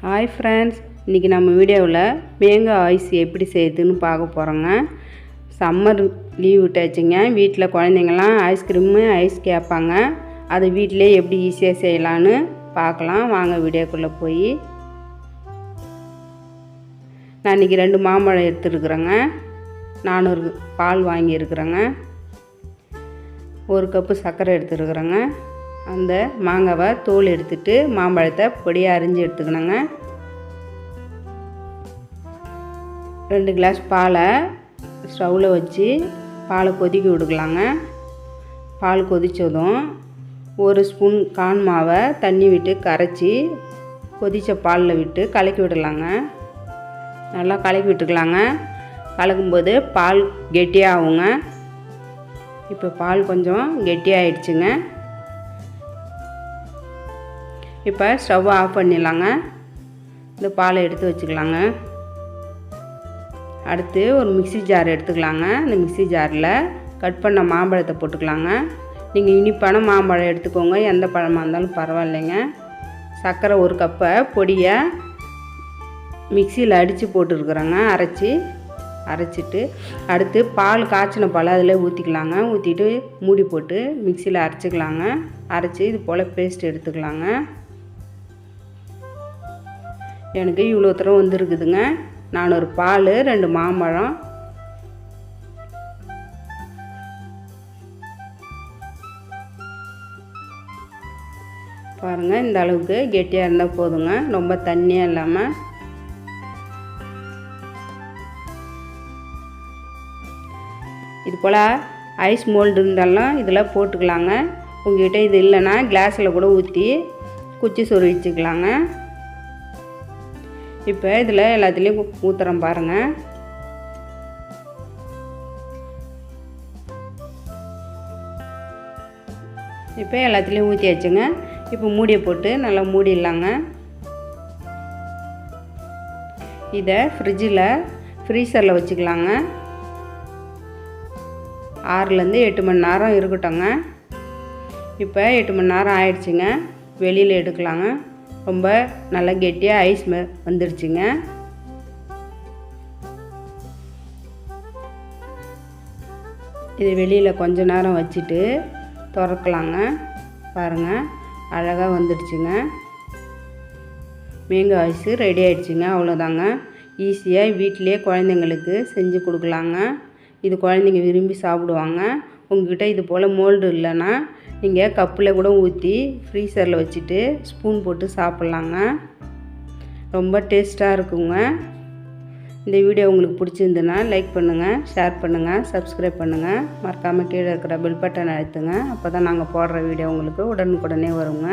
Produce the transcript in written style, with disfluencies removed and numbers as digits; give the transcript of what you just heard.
Hi friends, இன்றைக்கி நம்ம வீடியோவில் மேங்காய் ஐஸ் எப்படி செய்யுதுன்னு பார்க்க போகிறோங்க. சம்மர் லீவ் விட்டாச்சுங்க. வீட்டில் குழந்தைங்கள்லாம் ஐஸ்கிரீமு ஐஸ் கேட்பாங்க. அதை வீட்டிலே எப்படி ஈஸியாக செய்யலான்னு பார்க்கலாம். வாங்க வீடியோக்குள்ளே போய். நான் இன்றைக்கி 2 மாம்பழம் எடுத்துருக்குறேங்க. 400 பால் வாங்கியிருக்கிறேங்க. 1 கப்பு சர்க்கரை எடுத்துருக்குறேங்க. அந்த மாங்காவை தோல் எடுத்துட்டு மாம்பழத்தை பொடியாக அரிஞ்சு எடுத்துக்கணுங்க. 2 கிளாஸ் பாலை ஸ்டவ்வில் வச்சு பாலை கொதிக்க விடுக்கலாங்க. பால் கொதித்ததும் 1 ஸ்பூன் கார்ன் மாவை தண்ணி விட்டு கரைச்சி கொதித்த பாலில் விட்டு கலக்கி விடலாங்க. நல்லா கலக்கி விட்டுக்கலாங்க. கலக்கும்போது பால் கெட்டியாகுங்க. இப்போ பால் கொஞ்சம் கெட்டியாகிடுச்சுங்க. இப்போ ஸ்டவ்வை ஆஃப் பண்ணிடலாங்க. இந்த பாலை எடுத்து வச்சுக்கலாங்க. அடுத்து ஒரு மிக்ஸி ஜார் எடுத்துக்கலாங்க. இந்த மிக்ஸி ஜாரில் கட் பண்ண மாம்பழத்தை போட்டுக்கலாங்க. நீங்கள் இனிப்பான மாம்பழம் எடுத்துக்கோங்க, எந்த பழமாக இருந்தாலும் பரவாயில்லைங்க. சர்க்கரை 1 கப்பை பொடியை மிக்சியில் அடித்து போட்டுருக்குறேங்க. அரைச்சிட்டு அடுத்து பால் காய்ச்சின பால் அதில் ஊற்றிக்கலாங்க. ஊற்றிட்டு மூடி போட்டு மிக்சியில் அரைச்சிக்கலாங்க. அரைச்சி இது போல் பேஸ்ட் எடுத்துக்கலாங்க. எனக்கு இவ்வளோ தூரம் வந்துருக்குதுங்க. 400 பால், 2 மாம்பழம். பாருங்கள், இந்த அளவுக்கு கெட்டியாக இருந்தால் போதுங்க, ரொம்ப தண்ணியாக இல்லாமல். இது போல் ஐஸ் மோல்டு இருந்தாலும் இதில் போட்டுக்கலாங்க. உங்கள்கிட்ட இது இல்லைன்னா கிளாஸில் கூட ஊற்றி குச்சி சொருவி வச்சுக்கலாங்க. இப்போ இதில் எல்லாத்துலேயும் ஊற்றுறோம் பாருங்கள். இப்போ எல்லாத்துலேயும் ஊற்றியாச்சுங்க. இப்போ மூடியை போட்டு நல்லா மூடிடலாங்க. இதை ஃப்ரீசரில் வச்சுக்கலாங்க. 6லேருந்து 8 மணி நேரம் இருக்கட்டும்ங்க. இப்போ 8 மணி நேரம் ஆயிடுச்சுங்க. வெளியில் எடுக்கலாங்க. ரொம்ப நல்லா கெட்டியாக ஐஸ் வந்துடுச்சுங்க. இது வெளியில் கொஞ்ச நேரம் வச்சுட்டு திறக்கலாங்க. பாருங்கள், அழகாக வந்துடுச்சுங்க. மேங்காய் ஐஸ் ரெடி ஆகிடுச்சுங்க. அவ்வளோதாங்க. ஈஸியாக வீட்டிலே குழந்தைங்களுக்கு செஞ்சு கொடுக்கலாங்க. இது குழந்தைங்க விரும்பி சாப்பிடுவாங்க. உங்கள்கிட்ட இது போல் மோல்டு இல்லைன்னா நீங்கள் கப்பில் கூட ஊற்றி ஃப்ரீசரில் வச்சுட்டு ஸ்பூன் போட்டு சாப்பிட்லாங்க. ரொம்ப டேஸ்ட்டாக இருக்குங்க. இந்த வீடியோ உங்களுக்கு பிடிச்சிருந்துன்னா லைக் பண்ணுங்கள், ஷேர் பண்ணுங்கள், சப்ஸ்கிரைப் பண்ணுங்கள். மறக்காமல் கீழே இருக்கிற பெல் பட்டன் அழுத்துங்க. அப்போ தான் நாங்கள் போடுற வீடியோ உங்களுக்கு உடனுக்குடனே வருங்க.